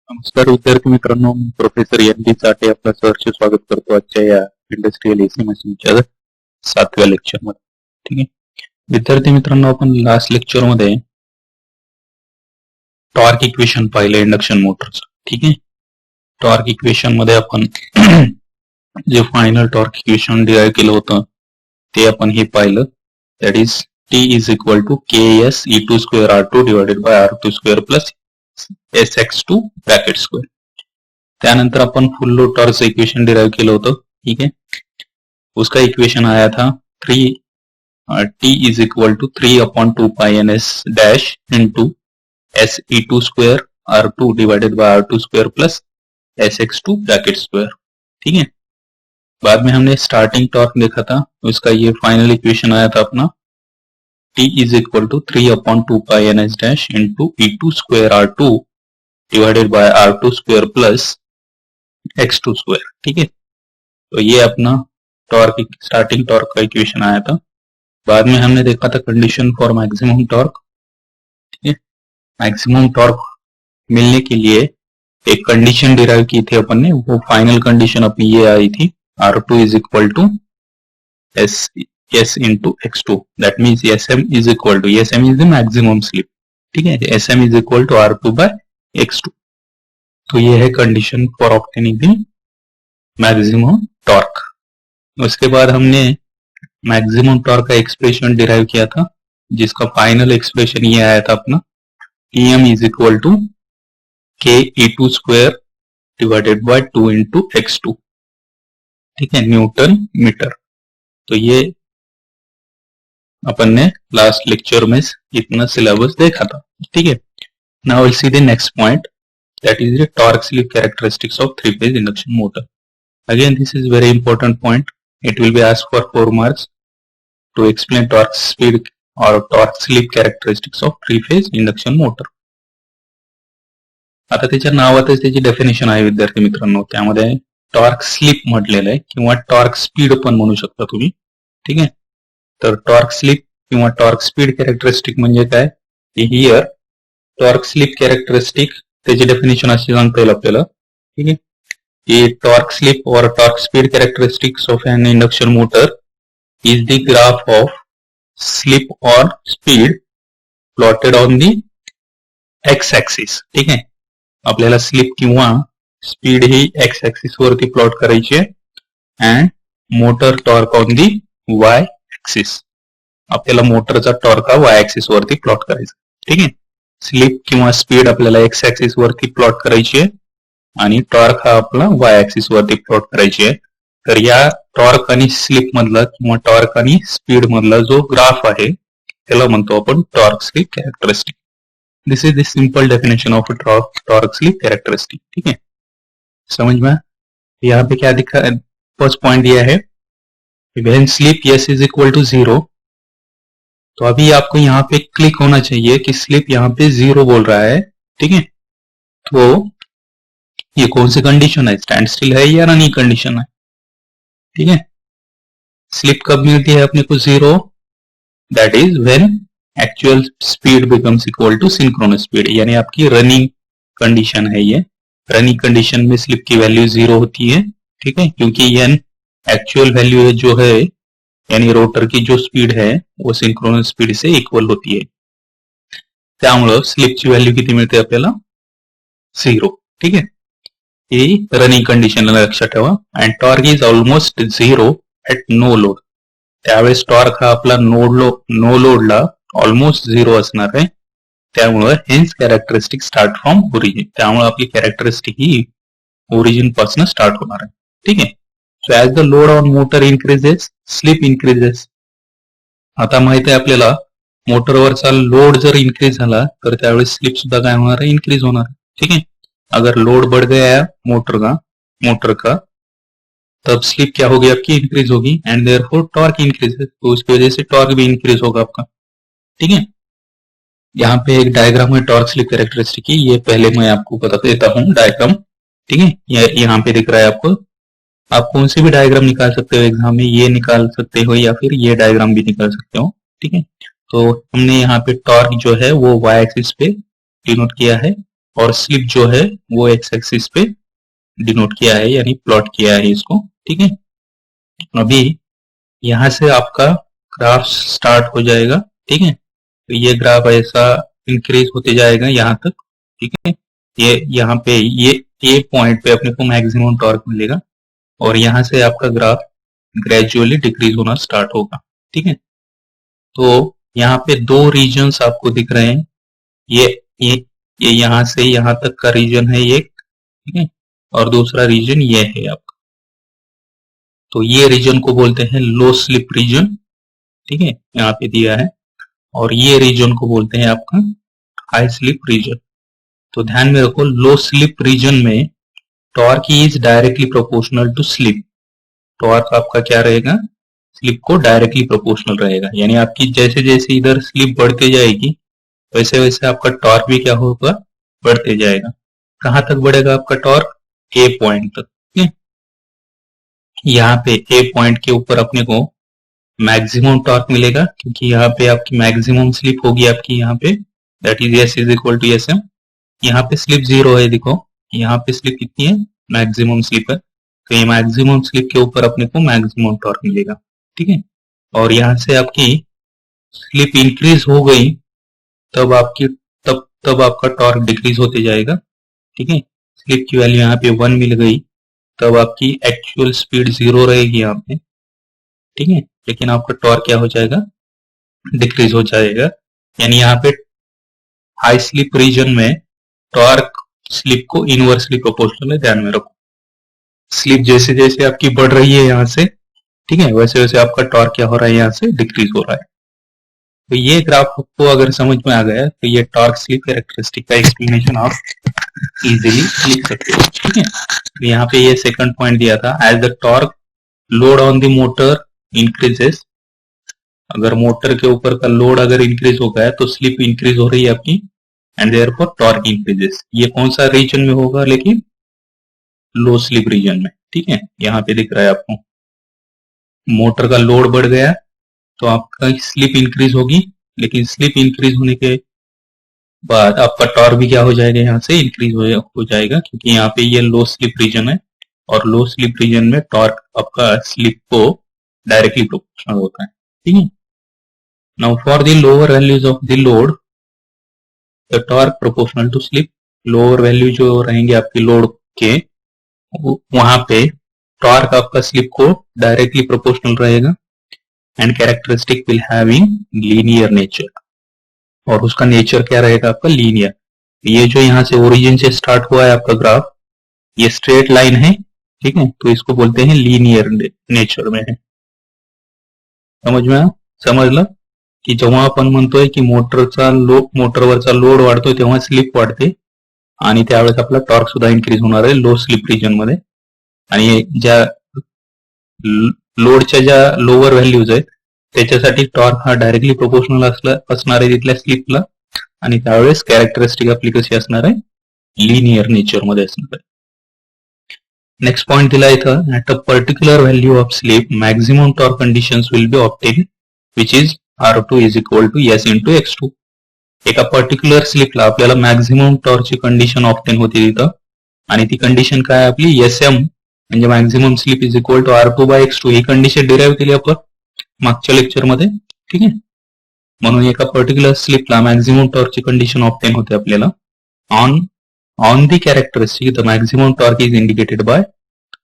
नमस्कार विद्यार्थी मित्रांनो, मी प्रोफेसर एन डी चाटे आपलं सहर्ष स्वागत करतो आजच्या या इंडस्ट्रियल एसी मशीनच्या 7व्या लेक्चर मध्ये. ठीक आहे विद्यार्थी मित्रांनो, आपण लास्ट लेक्चर मध्ये टॉर्क इक्वेशन पाहिलं इंडक्शन मोटरचं. ठीक आहे, टॉर्क इक्वेशन मध्ये आपण जे फायनल टॉर्क इक्वेशन डिराइव्ह केलं होतं ते आपण हे पाहिलं. That is T is equal to KS E2 square R2 divided by R2 square plus SX2 bracket square. त्यानंतर अपन फुल लोड टॉर्क से इक्वेशन डिराइव केलं होतं. ठीक है, उसका इक्वेशन आया था 3 T is equal to 3/2 pi NS dash into SE2 square R2 divided by R2 square plus SX2 bracket square. ठीक है, बाद में हमने स्टार्टिंग टॉर्क देखा था, उसका ये फाइनल इक्वेशन आया था अपना T is equal to 3/2 pi NS dash into E2 square R2 divided by R2 square plus X2 square. ठीक है, तो ये अपना टॉर्क स्टार्टिंग टॉर्क का इक्वेशन आया था. बाद में हमने देखा था कंडीशन फॉर मैक्सिमम टॉर्क. ठीक है, मैक्सिमम टॉर्क मिलने के लिए एक कंडीशन डिराइव की थी अपन ने. वो फाइनल कंडीशन अपनी ये आई थी, R2 is equal to S into X2. That means SM is equal to SM is the maximum slip. ठीक है, SM is equal to R2 by X2. तो ये है condition for obtaining the maximum torque. उसके बाद हमने maximum torque का expression derive किया था, जिसका फाइनल एक्सप्रेशन ये आया था अपना TM is equal to K E2 square divided by 2 into X2. ठीक है, न्यूटन मीटर. तो ये अपन ने लास्ट लेक्चर में इतना सिलेबस देखा था. ठीक है, now will see the next point, that is the torque slip characteristics of 3-phase induction motor. Again this is very important point. It will be asked for 4 marks to explain torque speed और torque slip characteristics of 3-phase induction motor. आता त्याच्या नावातच त्याची definition आहे विद्यार्थी मित्रांनो. त्यामध्ये torque slip म्हटलेलं आहे किंवा टॉर्क स्पीड पण म्हणू शकता तुम्ही. ठीक आहे, तर टॉर्क स्लिप किंवा टॉर्क स्पीड कॅरेक्टरिस्टिक म्हणजे काय, हियर टॉर्क स्लिप कॅरेक्टरिस्टिक त्याची डेफिनेशन अशी सांगता येईल आपल्याला. ठीक आहे, की टॉर्क स्लिप और torque speed characteristics of an induction motor is the graph of slip और speed plotted on the X axis. ठीक आहे, आपल्याला स्लिप किंवा स्पीड ही एक्स ऍक्सिस वरती प्लॉट करायची आहे and motor torque on the Y axis. आपल्याला मोटरचा टॉर्क हा वाय ऍक्सिस वरती प्लॉट करायचा. ठीक आहे, स्लिप किंवा स्पीड आपल्याला एक्स ऍक्सिस वरती प्लॉट करायची आहे आणि टॉर्क हा आपला वाय ऍक्सिस वरती प्लॉट करायची आहे. तर या टॉर्क आणि स्लिप मधला किंवा टॉर्क आणि स्पीड मधला जो ग्राफ आहे त्याला म्हणतो आपण torque slip characteristic. This is the simple definition of torque slip characteristic. ठीक है, समझ में. यहाँ पे क्या दिखा, फर्स्ट पॉइंट दिया है when slip S is equal to 0. तो अभी आपको यहाँ पे क्लिक होना चाहिए कि स्लिप यहाँ पे 0 बोल रहा है. ठीक है, तो ये कौन सी कंडीशन है, स्टैंड स्टिल है या रनिंग कंडीशन है. ठीक है, स्लिप कब मिलती है अपने को 0, that is when actual speed becomes equal to synchronous speed. यानी आपकी रनिंग कंडीशन है ये. रनिंग कंडीशन में स्लिप की वैल्यू 0 होती है. ठीक है, क्योंकि एन एक्चुअल वैल्यू जो है यानी रोटर की जो स्पीड है वो सिंक्रोनस स्पीड से इक्वल होती है. त्यामुळे स्लिपची व्हॅल्यू किती मिळते आपल्याला, 0. ठीक आहे, ही रनिंग कंडिशन लक्षात ठेवा. And torque is almost 0 at no load. त्यावेळेस टॉर्क हा आपला नो लोडला ऑलमोस्ट 0 असणार आहे. त्यामुळे hence characteristic start from origin. त्यामुळे आपली कॅरेक्टरिस्टिक ही ओरिजिन पासून स्टार्ट होणार आहे. ठीक आहे, so as the load on motor increases slip increases. आता माहित आहे आपल्याला मोटरवरचा लोड जर इन्क्रीज झाला तर त्यावेळेस स्लिप सुद्धा काय होणार है, इन्क्रीज होणार है. ठीक है, अगर लोड बढ़ गया है मोटर का तब स्लिप क्या होगी आपकी, इंक्रीज होगी एंड देयरफॉर टॉर्क इंक्रीजेस. तो उसकी वजह से टॉर्क भी इंक्रीज होगा आपका. ठीक है, यहाँ पे एक डायग्राम है टॉर्क स्लिप कैरेक्टरिस्टिक की, ये पहले मैं आपको बता देता हूँ डायग्राम. ठीक है, यहाँ पे दिख रहा है आपको. आप कौन सी भी डायग्राम निकाल सकते हो एग्जाम में, ये निकाल सकते हो या फिर ये डायग्राम भी निकाल सकते हो. ठीक है, तो हमने यहाँ पे टॉर्क जो है वो वाई एक्सिस पे डिनोट किया है और स्लिप जो है वो एक्स एक्सिस पे डिनोट किया है, यानी प्लॉट किया है इसको। ठीक है, अभी यहां से आपका ग्राफ स्टार्ट हो जाएगा। ठीक है, तो ये ग्राफ ऐसा इंक्रीज होते जाएगा यहाँ तक। ठीक है, ये यहाँ पे ये पॉइंट पे अपने को मैक्सिमम टॉर्क मिलेगा और यहाँ से आपका ग्राफ ग्रेजुअली डिक्रीज होना स्टार्ट होगा। ठीक है, तो यहाँ पे दो रीजन्स आपको दिख रहे हैं, ये ये यहाँ से यहाँ तक का रीजन है एक, ठीक है, और दूसरा रीजन ये है आपका। तो ये रीजन को बोलते हैं लो स्लिप रीजन। ठीक है, यहाँ पे दिया है, और ये रीजन को बोलते हैं आपका हाई स्लिप रीजन। तो ध्यान में रखो, लो स्लिप रीजन में torque is directly proportional to slip. Torque आपका क्या रहेगा, स्लिप को डायरेक्टली प्रोपोर्शनल रहेगा, यानी आपकी जैसे जैसे इधर स्लिप बढ़ते जाएगी वैसे वैसे आपका टॉर्क भी क्या होगा, बढ़ते जाएगा। कहां तक बढ़ेगा आपका टॉर्क, ए पॉइंट तक। ठीक है, यहाँ पे ए पॉइंट के ऊपर अपने को मैक्सिमम टॉर्क मिलेगा, क्योंकि यहाँ पे आपकी मैक्सिमम स्लिप होगी आपकी यहाँ पे, that is S is equal to S M. यहाँ पे स्लिप 0 है, देखो यहाँ पे स्लिप कितनी है, मैक्सिमम स्लिप है, तो ये मैक्सिमम स्लिप के ऊपर अपने को मैक्सिमम टॉर्क मिलेगा। ठीक है, और यहाँ से आपकी स्लिप इंक्रीज हो गई तब आपकी तब आपका टॉर्क डिक्रीज होते जाएगा। ठीक है, स्लिप की वैल्यू यहाँ पे 1 मिल गई तब आपकी एक्चुअल स्पीड 0 रहेगी यहाँ पे। ठीक है, लेकिन आपका टॉर्क क्या हो जाएगा, डिक्रीज हो जाएगा, यानी यहाँ पे हाई स्लिप रीजन में टॉर्क स्लिप को इनवर्सली प्रोपोर्शनल है, ध्यान में रखो। स्लिप जैसे जैसे आपकी बढ़ रही है यहाँ से, ठीक है, वैसे वैसे आपका टॉर्क क्या हो रहा है, यहाँ से डिक्रीज हो रहा है। तो ये ग्राफ आपको अगर समझ में आ गया तो ये टॉर्क स्लिप कैरेक्टरिस्टिक का एक्सप्लेनेशन आप इजीली लिख सकते हो। ठीक है, तो यहाँ पे ये सेकंड पॉइंट दिया था, as the torque load on the motor increases. अगर मोटर के ऊपर का लोड अगर इंक्रीज हो गया तो स्लिप इंक्रीज हो रही है आपकी, एंड देयरफॉर टॉर्क इंक्रीजेस। ये कौन सा रीजन में होगा, लेकिन लो स्लिप रीजन में। ठीक है, यहाँ पे दिख रहा है आपको, मोटर का लोड बढ़ गया तो आपका स्लिप इंक्रीज होगी, लेकिन स्लिप इंक्रीज होने के बाद आपका टॉर्क भी क्या हो जाएगा, यहाँ से इंक्रीज हो जाएगा, क्योंकि यहाँ पे ये लो स्लिप रीजन है, और लो स्लिप रीजन में टॉर्क आपका स्लिप को डायरेक्टली प्रोपोर्शनल होता है। ठीक है, now for the lower values of the load the torque proportional to slip. Lower value जो रहेंगे आपकी लोड के, वहां पे टॉर्क आपका स्लिप को डायरेक्टली प्रोपोर्शनल रहेगा, and characteristic will having linear nature, और उसका नेचर क्या रहेगा आपका, लीनियर। ये जो यहाँ से ओरिजिन से स्टार्ट हुआ है आपका ग्राफ, ये स्ट्रेट लाइन है। ठीक है, तो इसको बोलते हैं लीनियर नेचर में है। समजलं की जेव्हा आपण म्हणतोय की मोटरवरचा लोड वाढतोय तेव्हा स्लिप वाढते, आणि त्यावेळेस आपला टॉर्क सुद्धा इन्क्रीज होणार आहे लो स्लिप रिजन मध्ये, आणि ज्या लोडच्या ज्या लोअर व्हॅल्यूज आहेत त्याच्यासाठी टॉर्क हा डायरेक्टली प्रोपोर्शनल असणार आहे तिथल्या स्लिपला, आणि त्यावेळेस कॅरेक्टरिस्टिक आपली कशी असणार आहे, लिनियर नेचर मध्ये असणार आहे. नेक्स्ट पॉइंट दिला इथं, at a particular value of slip maximum torque conditions will be obtain which is R2 is equal to S into X2. एका पर्टिक्युलर स्लिपला आपल्याला मॅक्झिमम टॉर्कची कंडिशन ऑब्टेन होती तिथं, आणि ती कंडिशन काय आपली SM म्हणजे maximum slip is equal to R2 by X2. ही कंडिशन डिराईव्ह केली आपण मागच्या लेक्चरमध्ये. ठीक आहे, म्हणून एका पर्टिक्युलर स्लिपला मॅक्झिमम टॉर्कची कंडिशन ऑब्टेन होते आपल्याला. On the characteristic the maximum torque is indicated by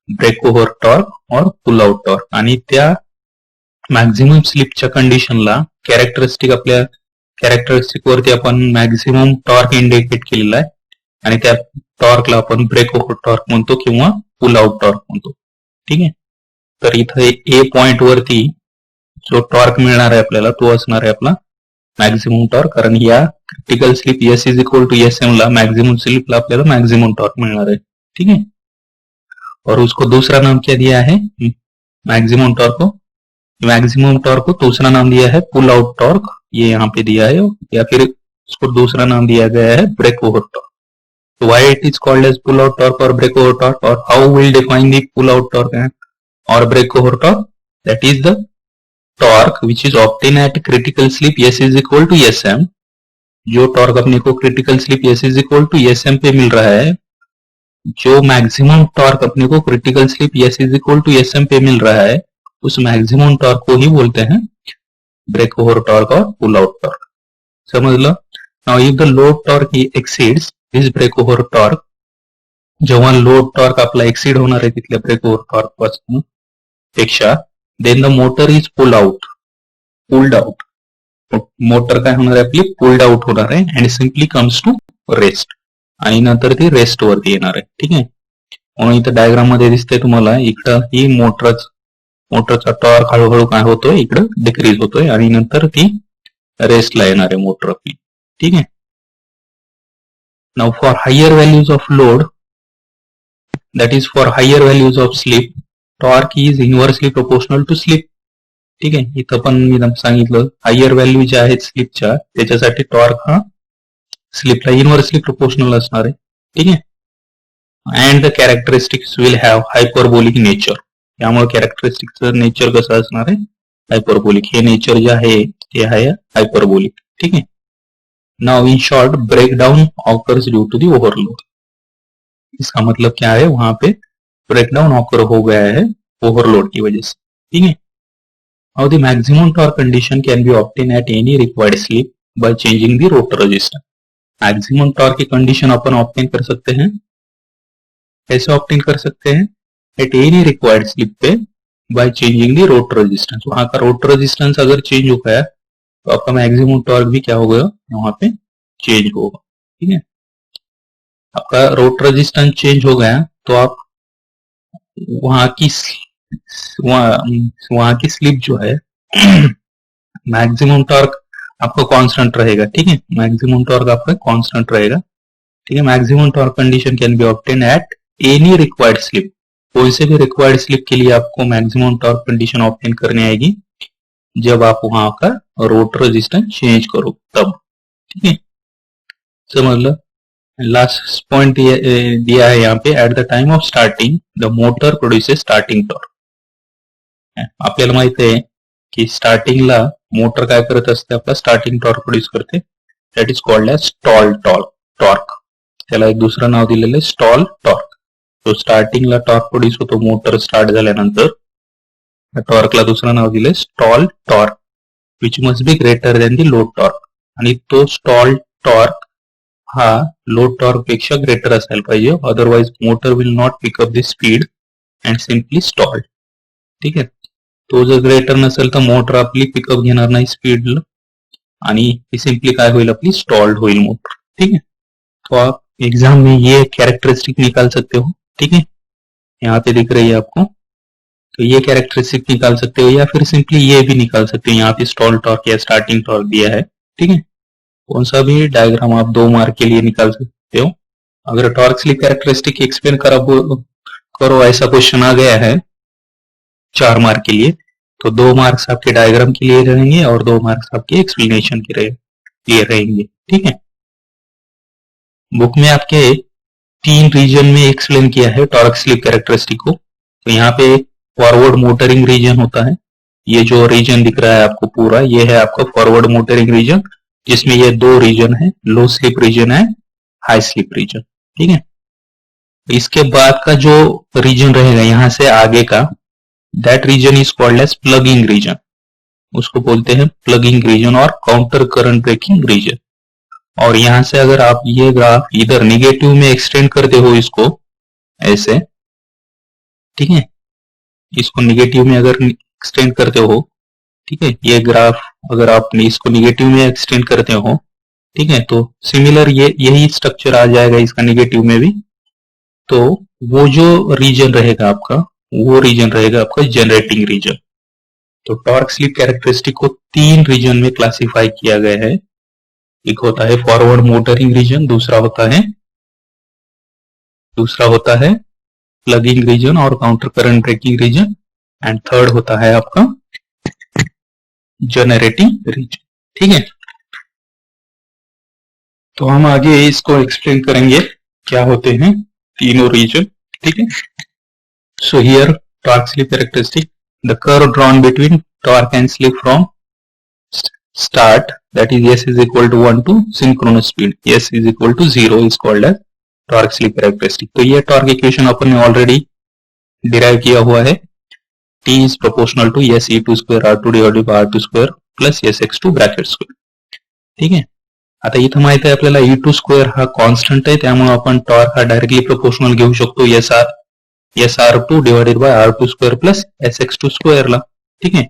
break over torque और पुल आउट टॉर्क. आणि त्या मॅक्झिमम स्लिपच्या कंडिशनला कॅरेक्टरिस्टिक आपल्या कॅरेक्टरिस्टिक वरती आपण मॅक्झिमम टॉर्क इंडिकेट केलेला आहे, आणि त्या टॉर्कला आपण ब्रेक ओव्हर टॉर्क म्हणतो किंवा पुल आउट टॉर्क म्हणतो. ठीक आहे, तर इथं ए पॉइंट वरती जो टॉर्क मिळणार आहे आपल्याला तो असणार आहे आपला मॅक्झिमम टॉर्क, कारण या critical slip S is equal to SM ला मॅक्झिमम स्लिपला आपल्याला मॅक्झिमम टॉर्क मिळणार है. ठीक है, और उसको दूसरा नाम क्या दिया है, मैक्सिमम टॉर्क को. मैक्सिमम टॉर्क को दूसरा नाम दिया है पुल आउट टॉर्क, ये यहाँ पे दिया है, या फिर उसको दूसरा नाम दिया गया है ब्रेक ओवर टॉर्क. तो why it is called as pull out torque और ब्रेक ओवर टॉर्क, और how will define the pull out torque और break over torque. That is the torque which is obtained at critical slip S is equal to SM जो torque अपने को critical slip S is equal to SM पे मिल रहा है, जो maximum torque अपने को critical slip S is equal to SM पे मिल रहा है, उस मैक्सिमम टॉर्क को ही बोलते हैं ब्रेक ओवर टॉर्क और पुल आउट टॉर्क. समजलं. Now if the load torque exceeds this break over torque, जेव्हा लोड टॉर्क आपला एक्सीड होणार आहे तिथल्या ब्रेक ओव्हर टॉर्क पासून पेक्षा, then the motor is pulled out. Motor काय होणार आहे आपली पुल्ड आउट होणार आहे and simply comes to rest, आणि नंतर ती रेस्ट वरती येणार आहे. ठीक आहे. म्हणून इथं डायग्राम मध्ये दिसतंय तुम्हाला, इकडं ही मोटरचा टॉर्क हळूहळू काय होतोय, इकडं डिक्रीज होतोय आणि नंतर ती रेस्टला येणार आहे मोटर आपली. ठीक आहे. Now for higher values of load, that is for higher values of slip, torque is inversely proportional to slip. ठीक आहे. इथं पण मी सांगितलं हायर व्हॅल्यू ज्या आहेत स्लिपच्या त्याच्यासाठी टॉर्क हा स्लिपला इन्व्हर्सली प्रोपोर्शनल असणार आहे. ठीक आहे. And the characteristics will have hyperbolic nature. त्यामुळे कॅरेक्टरिस्टिक्सचं नेचर कसं असणार आहे, हायपरबोलिक. हे नेचर जे आहे ते आहे हायपरबोलिक. ठीक है. Now in short breakdown occurs due to the overload. इसका मतलब क्या है, वहां पे ब्रेकडाउन ऑकर हो गया है ओवरलोड की वजह से. ठीक है. Now the maximum torque condition can be obtained at any required slip by changing the rotor resistance. Maximum torque की कंडीशन अपन ऑब्टेन कर सकते हैं. कैसे ऑब्टेन कर सकते हैं, एट एनी रिक्वायर्ड स्लिप पे by changing the rotor resistance. वहां का रोटर रेजिस्टेंस अगर चेंज हो गया तो आपका मैक्सिमम टॉर्क भी क्या होगा, वहां पे चेंज होगा. ठीक है. आपका रोटर रेजिस्टेंस चेंज हो गया तो आप वहां की स्लिप जो है मैक्सिमम टॉर्क आपका कांस्टेंट रहेगा. ठीक है. मैक्सिमम टॉर्क आपका कांस्टेंट रहेगा. ठीक है. Maximum torque condition can be obtain at any required slip. कोई से भी रिक्वायर्ड स्लिप के लिए आपको मैक्सिमम टॉर्क कंडीशन ऑब्टेन करनी आएगी जब आप वहां का रोटर रेजिस्टेंस चेंज करो तब. ठीक है. समझ लो. लास्ट पॉइंट दिया है यहाँ पे, eight the time of starting the motor produces starting torque. आपल्याला माहित आहे की स्टार्टिंगला मोटर काय करत असते, आपला स्टार्टिंग टॉर्क प्रोड्यूस करते. That is called as stall torque. त्याला एक दुसरं नाव दिलेलं आहे स्टॉल टॉर्क. तो स्टार्टिंगला टॉर्क प्रोड्यूस होतो मोटर स्टार्ट झाल्यानंतर, टॉर्कला दुसरं नाव दिलंय stall torque, which must be greater than the load torque. आणि तो स्टॉल टॉर्क हा लोड टॉर्क पेक्षा ग्रेटर असायला पाहिजे, otherwise motor will not pick up the speed and simply stall. ठीक आहे. तो जर ग्रेटर नसेल तर मोटर आपली पिकअप घेणार नाही स्पीड आणि ती सिंपली काय होईल, आपली स्टॉल्ड होईल मोटर. ठीक है. तो आप एग्जाम में ये कैरेक्टरिस्टिक निकाल सकते हो. ठीक है. यहाँ पे दिख रही है आपको, तो ये कैरेक्टरिस्टिक निकाल सकते हो या फिर सिंपली ये भी निकाल सकते हो. यहाँ पे स्टॉल टॉर्क या स्टार्टिंग टॉर्क दिया है. ठीक है. कौन सा भी डायग्राम आप 2 मार्क के लिए निकाल सकते हो. अगर टॉर्क स्लिप कैरेक्टरिस्टिक एक्सप्लेन करो ऐसा क्वेश्चन आ गया है 4 मार्क के लिए, तो 2 मार्क्स आपके डायग्राम के लिए रहेंगे और 2 मार्क्स आपके एक्सप्लेनेशन के लिए रहेंगे. ठीक है. बुक में आपके 3 रीजन में एक्सप्लेन किया है टॉर्क स्लिप कैरेक्टरिस्टिक को. तो यहाँ पे फॉरवर्ड मोटरिंग रीजन होता है. ये जो रीजन दिख रहा है आपको पूरा, ये है आपका फॉरवर्ड मोटरिंग रीजन, जिसमें ये 2 रीजन है, लो स्लिप रीजन है, हाई स्लिप रीजन. ठीक है. इसके बाद का जो रीजन रहेगा यहां से आगे का, that region is called as plugging region. उसको बोलते हैं प्लगिंग रीजन और काउंटर करंट ब्रेकिंग रीजन. और यहां से अगर आप ये ग्राफ इधर निगेटिव में एक्सटेंड करते हो इसको ऐसे, ठीक है, इसको निगेटिव में अगर एक्सटेंड करते हो, ठीक है, ये ग्राफ अगर आप इसको निगेटिव में एक्सटेंड करते हो, ठीक है, तो सिमिलर यही स्ट्रक्चर आ जाएगा इसका निगेटिव में भी. तो वो जो रीजन रहेगा आपका, वो रीजन रहेगा आपका जनरेटिंग रीजन. तो टॉर्क स्लिप कैरेक्टरिस्टिक को 3 रीजन में क्लासिफाई किया गया है. एक होता है फॉरवर्ड मोटरिंग रीजन, दूसरा होता है प्लगिंग रीजन और counter current braking region, and third होता है आपका जनरेटिंग रीजन. ठीक है. तो हम आगे इसको एक्सप्लेन करेंगे क्या होते हैं तीनों रीजन. ठीक है. So here torque slip characteristic, the curve drawn between torque and slip from start that is S is equal to 1 to synchronous speed. S is equal to 0 is called as torque slip characteristic. तो ये torque equation अपन ने already derive किया हुआ है. T is proportional to S E2 square R2 divided by R2 square plus SX2 bracket square. ठीक आहे. आता इथं माहित आहे आपल्याला E2 स्क्वेअर हा कॉन्स्टंट आहे, त्यामुळे आपण टॉर्क हा डायरेक्टली प्रोपोर्शनल घेऊ शकतो SR2 divided by R2 square plus SX2 स्क्वेअरला. ठीक आहे.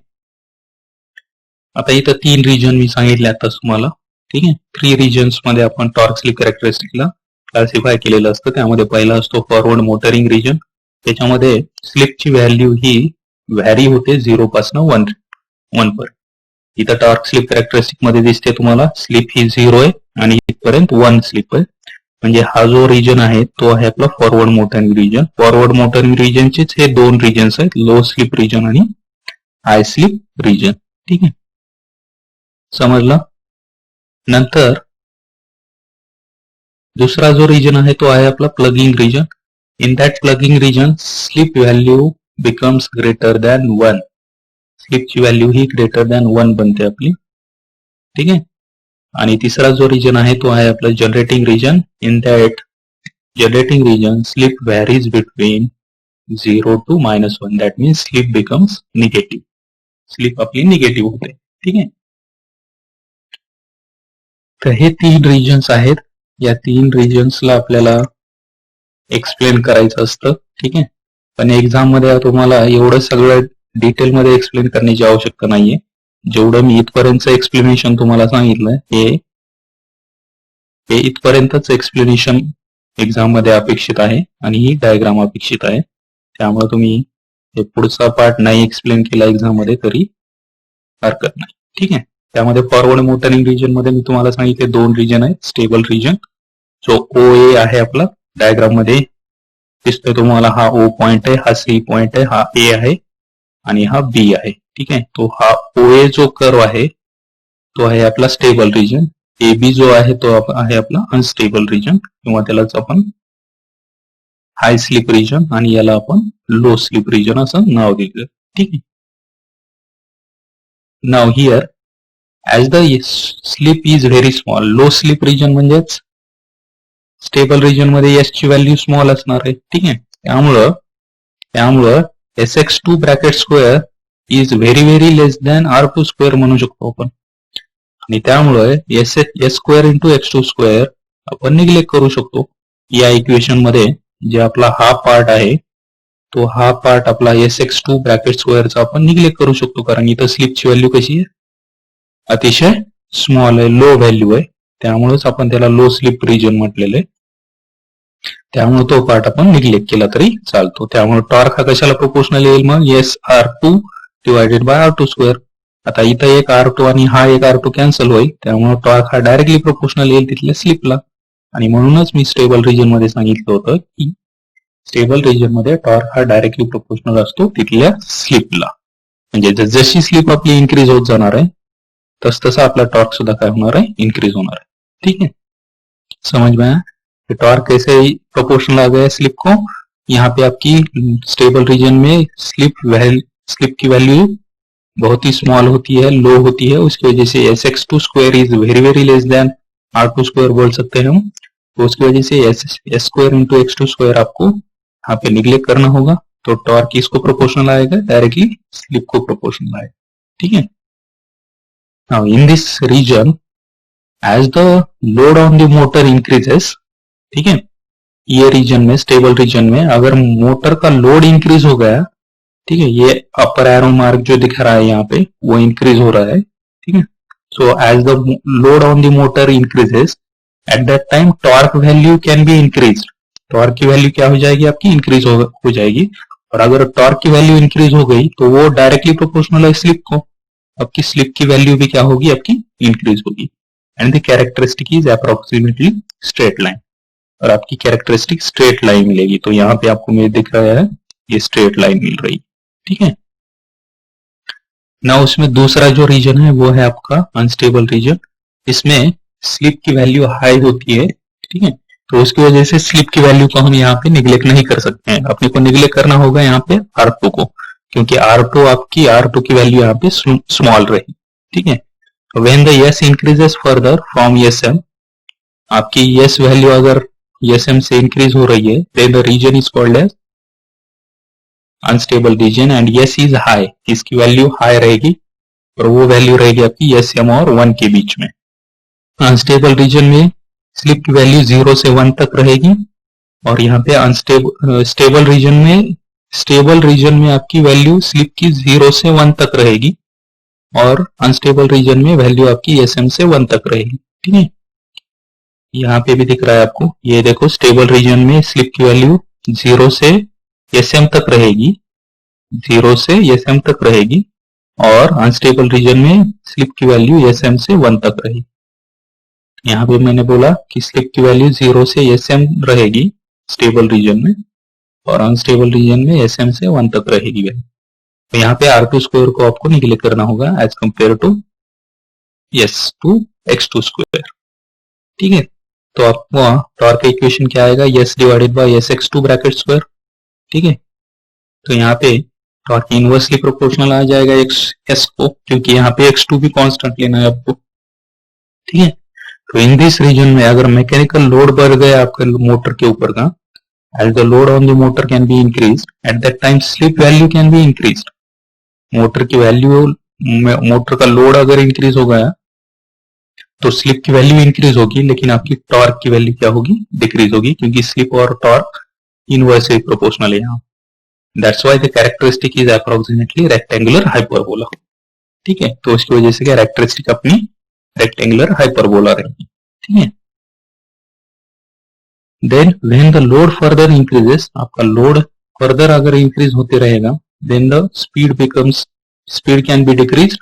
आता इथं 3 रिजन मी सांगितले आता तुम्हाला. ठीक आहे. 3 रिजन्स मध्ये आपण टॉर्क स्लिप कॅरेक्टरिस्टिकला क्लासिफाय केलेलं असतं. त्यामध्ये पहिला असतो फॉरवर्ड मोटरिंग रिजन. त्याच्यामध्ये स्लिपची व्हॅल्यू ही व्हॅरी होते 0 पासून 1 पर. इथं टॉर्क स्लिप कॅरेक्टरिस्टिक मध्ये दिसते तुम्हाला स्लिप ही 0 आहे आणि इथपर्यंत 1 स्लिप आहे. म्हणजे हा जो रिजन आहे तो आहे आपला forward motoring region. Forward motoring रिजनचेच हे 2 रिजन्स आहेत, लो स्लिप रिजन आणि हाय स्लिप रिजन. ठीक आहे. समजलं. नंतर दुसरा जो रिजन आहे तो आहे आपला plugging region. In that plugging region slip value becomes greater than 1. स्लिपची व्हॅल्यू ही ग्रेटर दॅन 1 बनते आपली. ठीक आहे. आणि तिसरा जो रिजन आहे तो आहे आपला generating region. In that generating region slip varies between 0 to -1. That means slip becomes negative. Slip आपली निगेटिव्ह होते. ठीक आहे. तर हे 3 रिजन्स आहेत. या 3 रिजन्सला आपल्याला एक्सप्लेन करायचं असतं. ठीक आहे. पण एक्झाम मध्ये तुम्हाला एवढं सगळं डिटेलमध्ये एक्सप्लेन करण्याची आवश्यकता नाहीये. जेवढं मी इथपर्यंतचं एक्सप्लेनेशन तुम्हाला सांगितलं हे इथपर्यंतच एक्सप्लेनेशन एक्झाम मध्ये अपेक्षित आहे आणि ही डायग्राम अपेक्षित आहे. त्यामुळे तुम्ही हे पुढचा पार्ट नाही एक्सप्लेन केला एक्झाम मध्ये तरी हरकत नाही. ठीक आहे. त्यामध्ये फॉरवर्ड मोटरिंग रिजन मध्ये मी तुम्हाला सांगितले 2 रिजन आहेत. स्टेबल रिजन जो OA आहे आपला डायग्राम मध्ये दिसतोय तुम्हाला. हा O पॉइंट आहे, हा C पॉइंट आहे, हा A आहे आणि हा B आहे. ठीक आहे. तो हा OA जो कर्व आहे तो आहे आपला स्टेबल रिजन. AB जो आहे तो आहे आपला अनस्टेबल रिजन किंवा त्यालाच आपण हाय स्लिप रिजन आणि याला आपण लो स्लिप रिजन असं नाव दिलं. ठीक आहे. Now here as the slip is very small. Low slip region म्हणजेच स्टेबल रिजन मध्ये S ची व्हॅल्यू स्मॉल असणार आहे. ठीक आहे. त्यामुळं SX2 bracket square is very less than R2 square म्हणू शकतो आपण. आणि त्यामुळे S square into X2 square आपण निग्लेक्ट करू शकतो. या इक्वेशन मध्ये जे आपला हा पार्ट आहे तो हा पार्ट आपला SX2 ब्रॅकेट स्क्वेअरचा आपण निग्लेक्ट करू शकतो. कारण इथं स्लिपची व्हॅल्यू कशी आहे, अतिशय स्मॉल आहे, लो व्हॅल्यू आहे. त्यामुळेच आपण त्याला लो स्लिप रिजन म्हटलेलं आहे. त्यामुळे तो पार्ट आपण निग्लेक्ट केला तरी चालतो. त्यामुळे टॉर्क हा कशाला प्रोपोर्शनल येईल मग SR2 divided by R2 square. आता इथं एक R2 आणि हा एक R2 कॅन्सल होईल. त्यामुळे टॉर्क हा डायरेक्टली प्रोपोर्शनल येईल तिथल्या स्लिपला. आणि म्हणूनच मी स्टेबल रिजन मध्ये सांगितलं होतं की स्टेबल रिजन मध्ये टॉर्क हा डायरेक्टली प्रोपोर्शनल असतो तिथल्या स्लिपला. म्हणजे जशी स्लिप आपली इन्क्रीज होत जाणार आहे तसं आपला टॉर्क सुद्धा काय होणार आहे, इन्क्रीज होणार है. ठीक है. समझ में आया. टॉर्क कैसे प्रोपोर्शनल आ गया स्लिप को. यहाँ पे आपकी स्टेबल रीजन में स्लिप की वैल्यू बहुत ही स्मॉल होती है, लो होती है. उसकी वजह से SX2 square is very less than R2 square बोल सकते हैं हम. तो उसकी वजह से S square into X2 square आपको यहाँ पे निग्लेक्ट करना होगा. तो टॉर्क किसको प्रोपोर्शनल आएगा, डायरेक्टली स्लिप को प्रोपोर्शनल आएगा. ठीक है. Now in this region, as the load on the motor increases, ठीक है, ये रीजन में, स्टेबल रीजन में अगर मोटर का लोड इंक्रीज हो गया, ठीक है, ये अपर एरो मार्क जो दिख रहा है यहाँ पे वो इंक्रीज हो रहा है. ठीक है. So as the load on the motor increases, at that time torque value can be increase. Torque की वैल्यू क्या हो जाएगी आपकी, इंक्रीज हो जाएगी. और अगर टॉर्क की वैल्यू इंक्रीज हो गई तो वो डायरेक्टली प्रोपोर्शनल है स्लिप को. आपकी स्लिप की वैल्यू भी क्या होगी, आपकी इंक्रीज होगी. And the characteristic is approximately straight line. और आपकी कैरेक्टरिस्टिक स्ट्रेट लाइन मिलेगी. तो यहाँ पे आपको मेरे दिख रहा है ये स्ट्रेट लाइन मिल रही. ठीक है. ना उसमें दूसरा जो रीजन है वो है आपका अनस्टेबल रीजन. इसमें स्लिप की वैल्यू हाई होती है. ठीक है. तो उसकी वजह से स्लिप की वैल्यू को हम यहाँ पे निग्लेक्ट नहीं कर सकते हैं. अपने को निग्लेक्ट करना होगा यहाँ पे R2 को, क्योंकि R2 की वैल्यू यहाँ पे स्मॉल रही. ठीक है. When the S increases further from SM, आपकी एस वैल्यू अगर एसएम से इंक्रीज हो रही है, then the region is called as unstable region and S is high, इसकी वैल्यू हाई रहेगी और वो वैल्यू रहेगी आपकी एसएम और 1 के बीच में। अनस्टेबल रीजन में स्लिप की वैल्यू 0 से 1 तक रहेगी और यहाँ पे स्टेबल रीजन में आपकी वैल्यू स्लिप की 0 से 1 तक रहेगी और अनस्टेबल रीजन में वैल्यू आपकी एसएम से 1 तक रहेगी। ठीक है, यहाँ पे भी दिख रहा है आपको, ये देखो स्टेबल रीजन में स्लिप की वैल्यू 0 से एसएम तक रहेगी, 0 से एसएम तक रहेगी और अनस्टेबल रीजन में स्लिप की वैल्यू एसएम से 1 तक रहेगी। यहाँ पे मैंने बोला कि स्लिप की वैल्यू 0 से एसएम रहेगी स्टेबल रीजन में और अनस्टेबल रीजन में एसएम से 1 तक रहेगी वैल्यू। तो यहाँ पे R2 स्क्वायर को आपको निगलेक्ट करना होगा as compare to S2 X2 square. ठीक है, तो आपको टॉर्क का इक्वेशन क्या आएगा, S divided by SX2 bracket square. ठीक है, तो यहाँ पे टॉर्क इनवर्सली प्रोपोर्शनल आ जाएगा S को, क्योंकि यहाँ पे X2 भी कांस्टेंट लेना है आपको। ठीक है, तो इन दिस रीजन में अगर मैकेनिकल लोड बढ़ गया आपके मोटर के ऊपर का, as the load on the motor can be increased, at that time slip value can be increased. Motor की वैल्यू, मोटर का लोड अगर इंक्रीज हो गया तो स्लिप की वैल्यू इंक्रीज होगी, लेकिन आपकी टॉर्क की वैल्यू क्या होगी, डिक्रीज होगी, क्योंकि स्लिप और टॉर्क इनवर्सली प्रोपोर्शनल है यहाँ। That's why the characteristic is approximately rectangular hyperbola. ठीक है, तो उसकी वजह से कैरेक्टरिस्टिक अपनी रेक्टेंगुलर हाइपरबोला रहेगी। ठीक है, then when the load further increases, आपका लोड फर्दर अगर इंक्रीज होते रहेगा, then the speed can be decrease,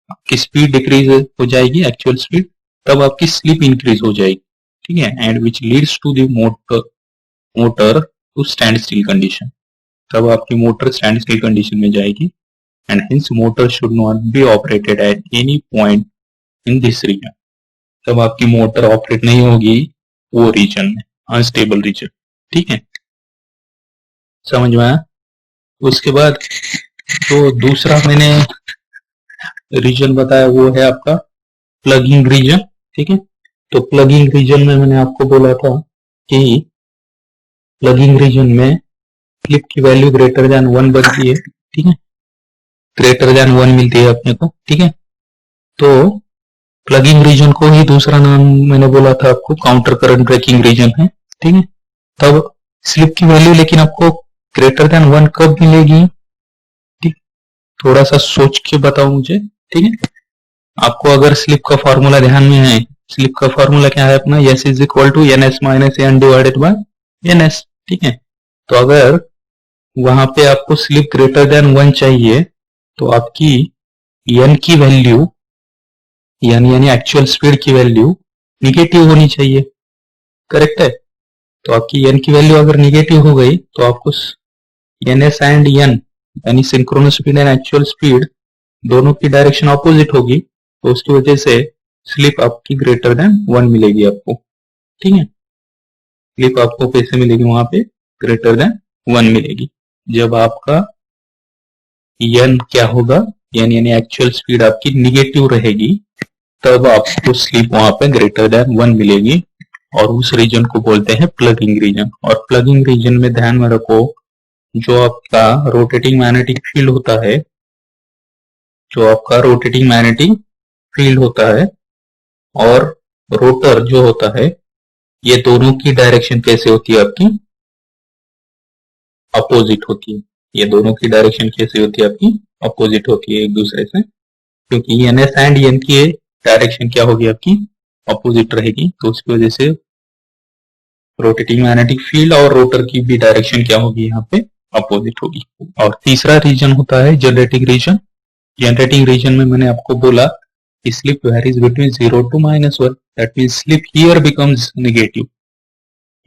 आपकी स्पीड डिक्रीज हो जाएगी एक्चुअल स्पीड, तब आपकी स्लिप इंक्रीज हो जाएगी। ठीक है, and which leads to the motor to stand still condition, तब आपकी मोटर स्टैंड स्टिल कंडीशन में जाएगी and hence motor should not be operated at any point in this region, तब आपकी मोटर ऑपरेट नहीं होगी वो रीजन में, अनस्टेबल रीजन। ठीक है, समझ में आया। उसके बाद तो दूसरा मैंने रीजन बताया वो है आपका प्लगिंग रीजन। ठीक है, तो प्लगिंग रीजन में मैंने आपको बोला था कि प्लगिंग रीजन में स्लिप की वैल्यू ग्रेटर देन 1 बनती है। ठीक है, ग्रेटर देन 1 मिलती है अपने को। ठीक है, तो प्लगिंग रीजन को ही दूसरा नाम मैंने बोला था आपको काउंटर करंट ब्रेकिंग रीजन है। ठीक है, तब स्लिप की वैल्यू लेकिन आपको ग्रेटर देन 1 कब मिलेगी, ठीक, थोड़ा सा सोच के बताओ मुझे। ठीक है, आपको अगर स्लिप का फॉर्मूला ध्यान में है, स्लिप का फॉर्मूला क्या है अपना, S is equal to NS minus N divided by NS। ठीक है, तो अगर वहां पे आपको स्लिप ग्रेटर देन 1 चाहिए तो आपकी n की वैल्यू यानी एक्चुअल स्पीड की वैल्यू निगेटिव होनी चाहिए। करेक्ट है, तो आपकी n की वैल्यू अगर निगेटिव हो गई तो आपको NS एंड n यानी synchronous speed and actual speed दोनों की डायरेक्शन ऑपोजिट होगी, तो उसकी वजह से स्लिप आपकी ग्रेटर देन 1 मिलेगी आपको। ठीक है, स्लिप आपको कैसे मिलेगी, वहां पे ग्रेटर देन 1 मिलेगी जब आपका n क्या होगा, यानी एक्चुअल स्पीड आपकी निगेटिव रहेगी, तब आपको स्लिप वहां पे ग्रेटर देन 1 मिलेगी और उस रीजन को बोलते हैं प्लगिंग रीजन। और प्लगिंग रीजन में ध्यान में रखो, जो आपका रोटेटिंग मैग्नेटिक फील्ड होता है, जो आपका रोटेटिंग मैग्नेटिक फील्ड होता है और रोटर जो होता है, ये दोनों की डायरेक्शन कैसे होती है आपकी, अपोजिट होती है। ये दोनों की डायरेक्शन कैसे होती है आपकी, अपोजिट होती है एक दूसरे से, क्योंकि NS एंड n की डायरेक्शन क्या होगी आपकी, अपोजिट रहेगी, तो उसकी वजह से रोटेटिंग मैग्नेटिक फील्ड और रोटर की भी डायरेक्शन क्या होगी, यहाँ पे अपोजिट होगी। और तीसरा रीजन होता है जनरेटिंग रीजन। जनरेटिंग रीजन में मैंने आपको बोला slip varies between 0 to -1, that means slip here becomes negative.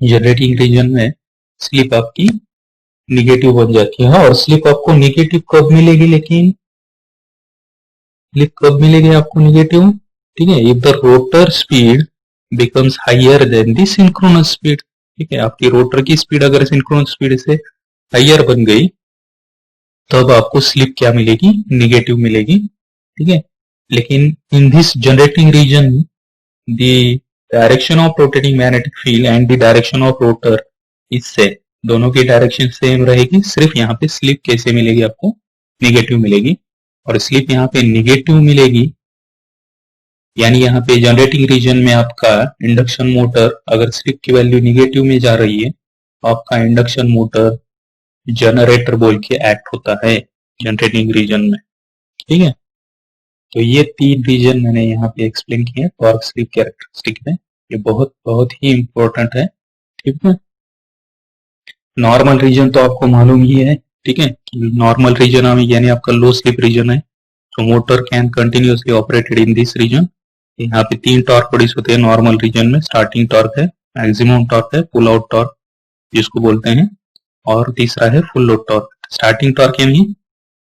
Generating region में स्लिप आपकी नेगेटिव बन जाती है। और स्लिप आपको नेगेटिव कब मिलेगी, लेकिन स्लिप कब मिलेगी आपको नेगेटिव, ठीक है, if the rotor speed becomes higher then the synchronous speed. ठीक है, आपकी रोटर की स्पीड अगर सिंक्रोनस स्पीड से हायर बन गई तब आपको स्लिप क्या मिलेगी, नेगेटिव मिलेगी। ठीक है, लेकिन in this generating region the direction of rotating magnetic field and the direction of rotor इससे दोनों की डायरेक्शन सेम रहेगी, सिर्फ यहाँ पे स्लिप कैसे मिलेगी आपको, निगेटिव मिलेगी। और स्लिप यहाँ पे निगेटिव मिलेगी यानी यहाँ पे जनरेटिंग रीजन में आपका इंडक्शन मोटर अगर स्लिप की वैल्यू निगेटिव में जा रही है तो आपका इंडक्शन मोटर जनरेटर बोल के एक्ट होता है जनरेटिंग रीजन में, ठीक है। तो ये 3 रीजन मैंने यहाँ पे एक्सप्लेन किए टॉर्क स्लिप कैरेक्टरिस्टिक में, ये बहुत बहुत ही इंपॉर्टेंट है, ठीक है। नॉर्मल रीजन तो आपको मालूम ही है, ठीक है। नॉर्मल रीजन यानी आपका लो स्लिप रीजन है, तो motor can continuously operated in this region. यहाँ पे 3 टॉर्क प्रोड्यूस होते हैं नॉर्मल रीजन में, स्टार्टिंग टॉर्क है, मैक्सिमम टॉर्क है, पुल आउट टॉर्क जिसको बोलते हैं, और तीसरा है full load torque. Starting torque यानी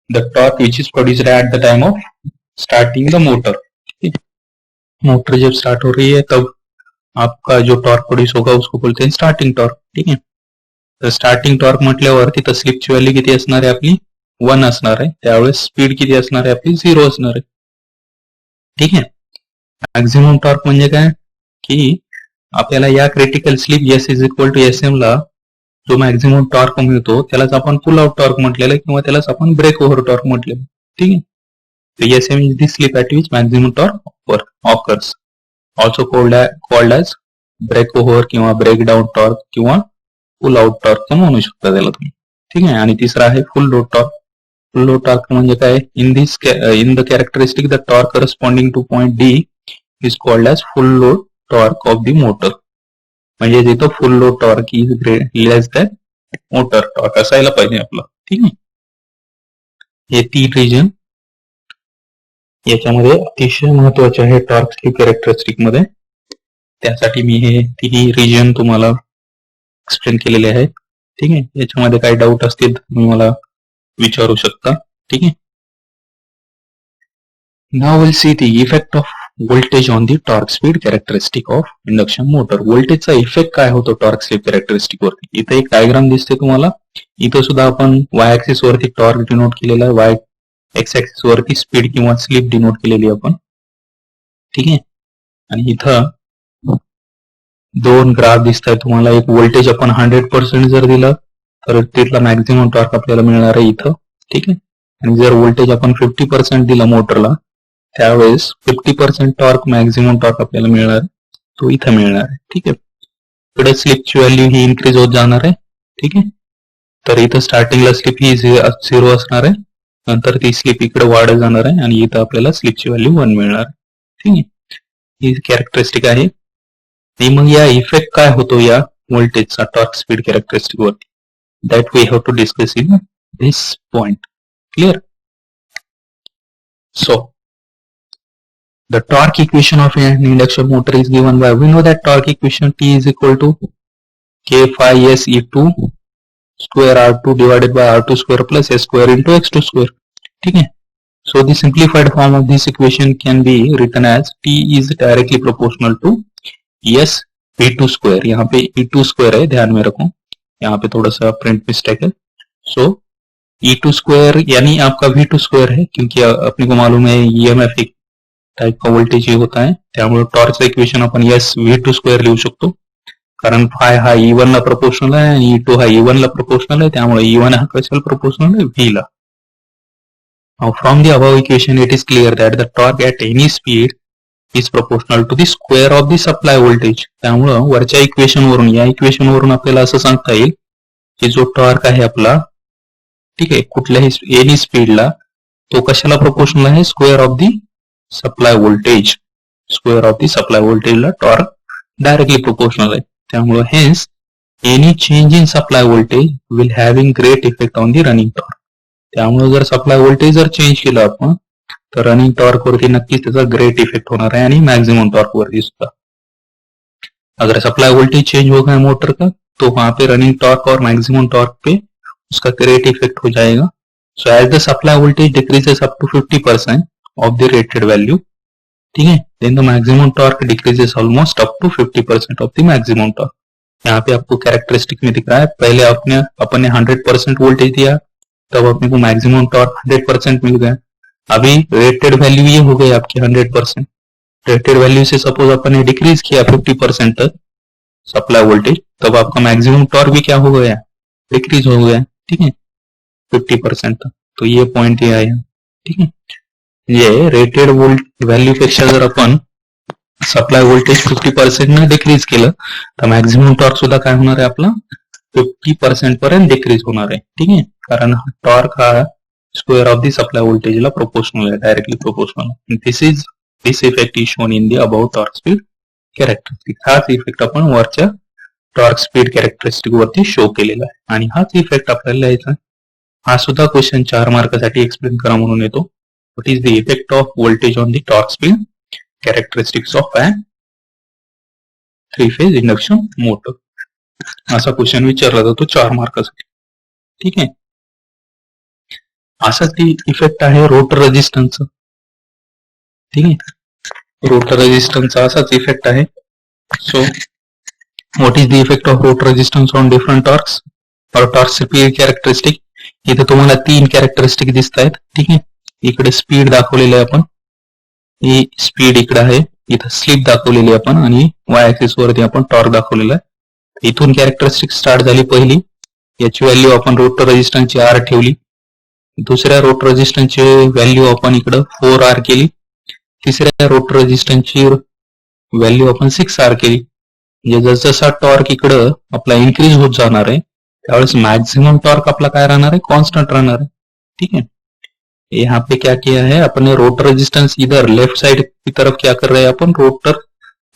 the torque which is produced at the time of starting the motor, motor जब स्टार्ट हो रही है तब आपका जो टॉर्क प्रोड्यूस होगा उसको बोलते हैं स्टार्टिंग टॉर्क, ठीक है। तर स्टार्टिंग टॉर्क म्हटल्यावर तिथं स्लिपची व्हॅल्यू किती असणार आहे आपली 1 असणार आहे, त्यावेळेस स्पीड किती असणार आहे आपली 0 असणार आहे, ठीक आहे। मॅक्झिमम टॉर्क म्हणजे काय की आपल्याला या critical slip S is equal to S M ला जो मॅक्झिमम टॉर्क मिळतो त्यालाच आपण पुल आउट टॉर्क म्हटलेलं आहे किंवा त्यालाच आपण ब्रेक ओव्हर टॉर्क म्हटलेलं, ठीक आहे। So SM is the slip at which maximum torque occurs, also called as break-over किंवा breakdown torque किंवा pull out torque पण म्हणू शकता त्याला तुम्ही, ठीक आहे। आणि तिसरा आहे full load torque. Full load torque म्हणजे काय, in the characteristic the torque corresponding to point D is called as full load torque of the motor. म्हणजे जिथं full load torque is less than motor torque असायला पाहिजे आपलं, ठीक आहे। हे 3 reason याच्यामध्ये अतिशय महत्वाचे आहे टॉर्क स्लिप कॅरेक्टरिस्टिक मध्ये, त्यासाठी मी हे 3 रीजन तुम्हाला एक्सप्लेन केलेले आहेत, ठीक आहे। याच्यामध्ये काही डाऊट असतील तुम्ही मला विचारू शकता, ठीक आहे। Now will see the effect of voltage on the torque speed characteristic of induction motor. व्होल्टेजचा इफेक्ट काय होतो टॉर्क स्लिप कॅरेक्टरिस्टिक वरती, इथे एक डायग्राम दिसते तुम्हाला, इथं सुद्धा आपण वाय ऍक्सिस वरती टॉर्क डिनोट केलेला आहे, वाय एक्स ऍक्सिस वरती स्पीड किंवा स्लिप डिनोट केलेली आपण, ठीक आहे। आणि इथं 2 ग्राफ दिसत आहे तुम्हाला, एक व्होल्टेज आपण 100% जर दिलं तर तिथला मॅक्झिमम टॉर्क आपल्याला मिळणार आहे इथं, ठीक आहे। आणि जर व्होल्टेज आपण 50% दिला मोटरला त्यावेळेस 50% टॉर्क मॅक्झिमम टॉर्क आपल्याला मिळणार, तो इथं मिळणार आहे, ठीक आहे। इकडे स्लिपची व्हॅल्यू ही इन्क्रीज होत जाणार आहे, ठीक आहे। तर इथं स्टार्टिंगला स्लिप ही 0 असणार आहे, नंतर ती स्लिप इकडे वाढत जाणार आहे आणि इथं आपल्याला स्लिपची व्हॅल्यू 1 मिळणार, ठीक आहे। ही कॅरेक्टरिस्टिक आहे। आणि मग या इफेक्ट काय होतो या व्होल्टेजचा टॉर्क स्पीड कॅरेक्टरिस्टिक वरती, that we have to discuss in this point, clear. So the torque equation of an induction motor is given by, we know that torque equation T is equal to K phi S E2 square R2 divided by R2 square plus S square into X2 square, ठीक है। So the simplified form of this equation can be written as T is directly proportional to S V2 square, यहाँ पे E2 square है, ध्यान में रखो, यहाँ पे थोड़ा सा प्रिंट मिस्टेक है। So E2 square यानी आपका V2 square है, क्योंकि अपने को मालूम है EMF एक टाइप का वोल्टेज ही होता है, त्यामुळे टॉर्कचं इक्वेशन आपण S V2 square लिहू शकतो, कारण फाय हा E1 ला प्रोपोर्शनल आहे आणि E2 हा E1 ला प्रोपोर्शनल आहे, त्यामुळे E1 हा कशाला प्रोपोर्शनल आहे, V La. Now from the above equation it is clear that the torque at any speed is proportional to the square of the supply voltage. त्यामुळे वरच्या इक्वेशन वरून या इक्वेशन वरून आपल्याला असं सांगता येईल की जो टॉर्क आहे आपला, ठीक आहे, कुठल्याही एनी स्पीडला तो कशाला प्रोपोर्शनल आहे, square of the supply voltage, square of the supply व्होल्टेजला टॉर्क डायरेक्टली प्रोपोर्शनल आहे। त्यामुळे hence any change in supply voltage will having great effect on the running torque. त्यामुळे जर सप्लाय व्होल्टेज जर चेंज केलं आपण तर रनिंग टॉर्क वरती नक्कीच त्याचा ग्रेट इफेक्ट होणार है, यानी मैक्सिमम टॉर्क वरती सुद्धा। अगर सप्लाई वोल्टेज चेंज होगा है मोटर का तो वहां पे रनिंग टॉर्क और मैक्सिमम टॉर्क पे उसका ग्रेट इफेक्ट हो जाएगा। So as the supply voltage decreases up to 50% of the rated value, ठीक है, then the maximum torque decreases almost up to 50% of the maximum torque. यहाँ पे आपको कैरेक्टरिस्टिक में दिख रहा है, पहले अपन ने 100% वोल्टेज दिया, तब अपने को मैक्सिमम टॉर्क 100% मिल गया, अभी रेटेड वैल्यू ये हो गई आपकी 100%। रेटेड वैल्यू से सपोज अपन ने डिक्रीज किया 50% तक सप्लाई वोल्टेज, तब आपका मैक्सिमम टॉर्क भी क्या हो गया, डिक्रीज हो गया, ठीक है, 50% तक। तो ये पॉइंट दिया है, ठीक है। ये रेटेड वोल्ट वैल्यू पेक्षा जर आपण सप्लाय व्होल्टेज 50% ने डिक्रीज केलं तर मॅक्झिमम टॉर्क सुद्धा काय होणार आहे आपला 50% पर्यंत डिक्रीज होणार आहे, ठीक आहे, कारण टॉर्क हा स्क्वेअर ऑफ दी सप्लाय व्होल्टेजला प्रोपोर्शनल आहे, directly proportional. This effect is shown in the about torque speed characteristic. हाच इफेक्ट आपण वरच्या टॉर्क स्पीड कॅरेक्टरिस्टिक वरती शो केलेला आहे आणि हाच इफेक्ट आपल्याला लिहायचा. हा सुद्धा क्वेश्चन 4 मार्कासाठी एक्सप्लेन करा म्हणून येतो. What is the effect of voltage on the torque speed characteristics of a three phase induction motor. असा क्वेश्चन विचारला जातो 4 मार्कासाठी, ठीक आहे. असाच इफेक्ट आहे रोटर रेजिस्टन्सचा, ठीक आहे. रोटर रेजिस्टन्सचा असाच इफेक्ट आहे. So what is the effect of rotor resistance on different torques और टॉर्क स्पीड कॅरेक्टरिस्टिक. इथे तुम्हाला 3 कॅरेक्टरिस्टिक दिसत आहेत, ठीक आहे. इकडे स्पीड दाखवलेलं आहे आपण, ही स्पीड इकडे आहे, इथं स्लिप दाखवलेली आपण आणि वाय ऍक्सिस वरती आपण टॉर्क दाखवलेला आहे. इथून कॅरेक्टरिस्टिक स्टार्ट झाली पहिली, याची व्हॅल्यू आपण रोटर रेजिस्टन्सची आर ठेवली. दुसऱ्या रोटर रेजिस्टन्सची व्हॅल्यू आपण इकडं 4R केली. तिसऱ्या रोटर रेजिस्टन्सची व्हॅल्यू आपण 6R केली. म्हणजे जसजसा टॉर्क इकडं आपला इन्क्रीज होत जाणार आहे त्यावेळेस मॅक्सिमम टॉर्क आपला काय राहणार आहे, कॉन्स्टंट राहणार आहे, ठीक है. यहाँ पे क्या किया है अपने रोटर रेजिस्टेंस इधर लेफ्ट साइड की तरफ क्या कर रहे हैं अपन, रोटर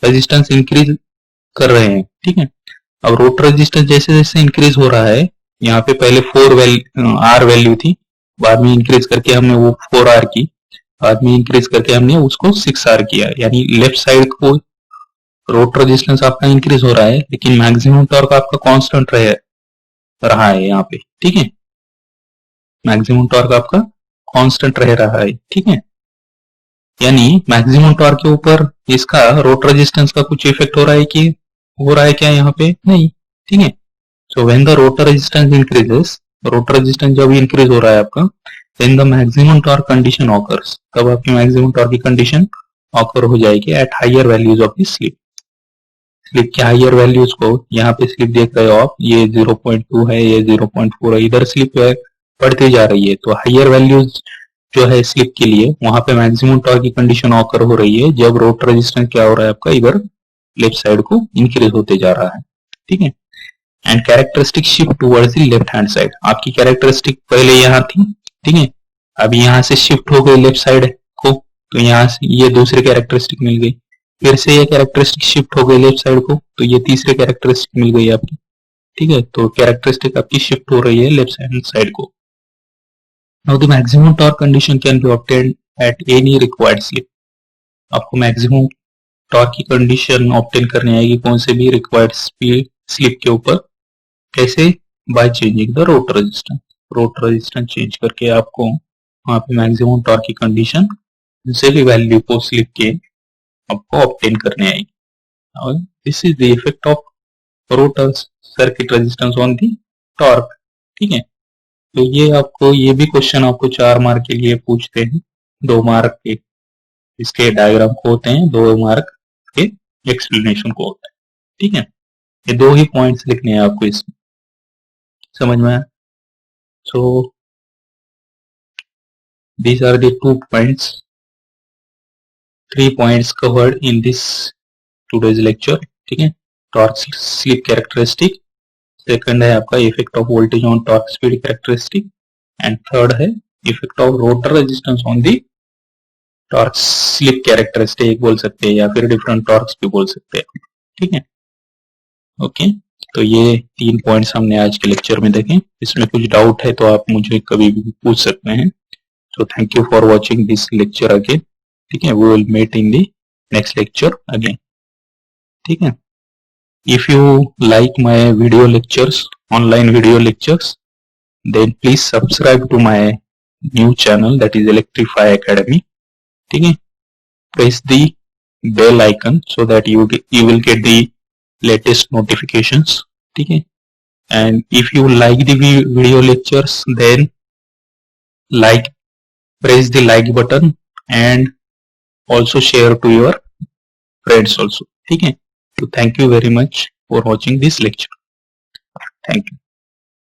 रेजिस्टेंस इंक्रीज कर रहे हैं, ठीक है. अब रोटर रेजिस्टेंस जैसे जैसे इंक्रीज हो रहा है, यहाँ पे पहले 4R वैल्यू थी, बाद में इंक्रीज करके हमने वो 4R की, बाद में इंक्रीज करके हमने उसको 6R किया, यानी लेफ्ट साइड को रोटर रेजिस्टेंस आपका इंक्रीज हो रहा है लेकिन मैक्सिमम टॉर्क आपका कांस्टेंट रहा है यहाँ पे, ठीक है. मैक्सिमम टॉर्क आपका कांस्टेंट रह रहा है, ठीक है. यानी मैक्सिमम टॉर्क के ऊपर इसका रोटर रेजिस्टेंस का कुछ इफेक्ट हो रहा है क्या यहाँ पे, नहीं, ठीक है. So when the rotor resistance increases, rotor resistance जब इंक्रीज हो रहा है आपका, then the maximum torque condition occurs, तब आपकी मैक्सिमम टॉर्क की कंडीशन ऑकर हो जाएगी at higher values of the slip. Slip के हायर वैल्यूज को यहाँ पे स्लिप देख रहे हो आप, ये 0.2 है, ये 0.4 है, इधर स्लिप बढ़ती जा रही है. तो हायर वैल्यूज जो है स्लिप के लिए वहां पे मैक्सिमम टॉर्क की कंडीशन ऑकर हो रही है जब रोटर रेजिस्टेंस क्या हो रहा है आपका इधर लेफ्ट साइड को इंक्रीज होते जा रहा है, ठीक है. And characteristic shift towards the left hand side. आपकी कैरेक्टरिस्टिक पहले यहाँ थी, ठीक है, अभी यहाँ से शिफ्ट हो गई लेफ्ट साइड को, तो यहाँ से ये दूसरी कैरेक्टरिस्टिक मिल गई, फिर से ये कैरेक्टरिस्टिक शिफ्ट हो गई लेफ्ट साइड को, तो ये तीसरी कैरेक्टरिस्टिक मिल गई आपकी, ठीक है. तो कैरेक्टरिस्टिक आपकी शिफ्ट हो रही है लेफ्ट हैंड साइड को. Now the maximum torque condition can be obtained at any required slip. आपको मैक्सिमम टॉर्क की कंडीशन ऑब्टेन करनी आएगी कौन से भी रिक्वायर्ड स्पीड स्लिप के ऊपर, कैसे, by changing the rotor resistance. Rotor resistance change करके आपको वहां पे मैक्सिमम टॉर्क की कंडीशन से भी वैल्यू को स्लिप के आपको ऑब्टेन करनी आएगी. This is the effect of rotor circuit resistance on the torque, ठीक है. तो ये भी क्वेश्चन आपको 4 मार्क के लिए पूछते हैं, 2 मार्क के इसके डायग्राम को होते हैं, 2 मार्क के एक्सप्लेनेशन को होता है, ठीक है. ये 2 ही पॉइंट्स लिखने हैं आपको इसमें, समझ में आया. So these are the 2 points, 3 points covered in this today's lecture, ठीक है. टॉर्क स्लिप कैरेक्टरिस्टिक, सेकंड है आपका effect of voltage on torque speed characteristic, and third है effect of rotor resistance on the torque slip characteristic बोल सकते हैं या फिर डिफरेंट टॉर्क्स भी बोल सकते हैं, ठीक है. ओके, तो ये 3 पॉइंट्स हमने आज के लेक्चर में देखे. इसमें कुछ डाउट है तो आप मुझे कभी भी पूछ सकते हैं. So thank you for watching this lecture again, ठीक है. We will meet in the next lecture again, ठीक है. If you like my video lectures, online video lectures, then please subscribe to my new channel that is Electrify Academy. ठीक है. Press the bell icon so that you will get the latest notifications. ठीक है. And if you like the video lectures, then like press the like button and also share to your friends also. ठीक है, तो thank you very much for watching this lecture. Thank you.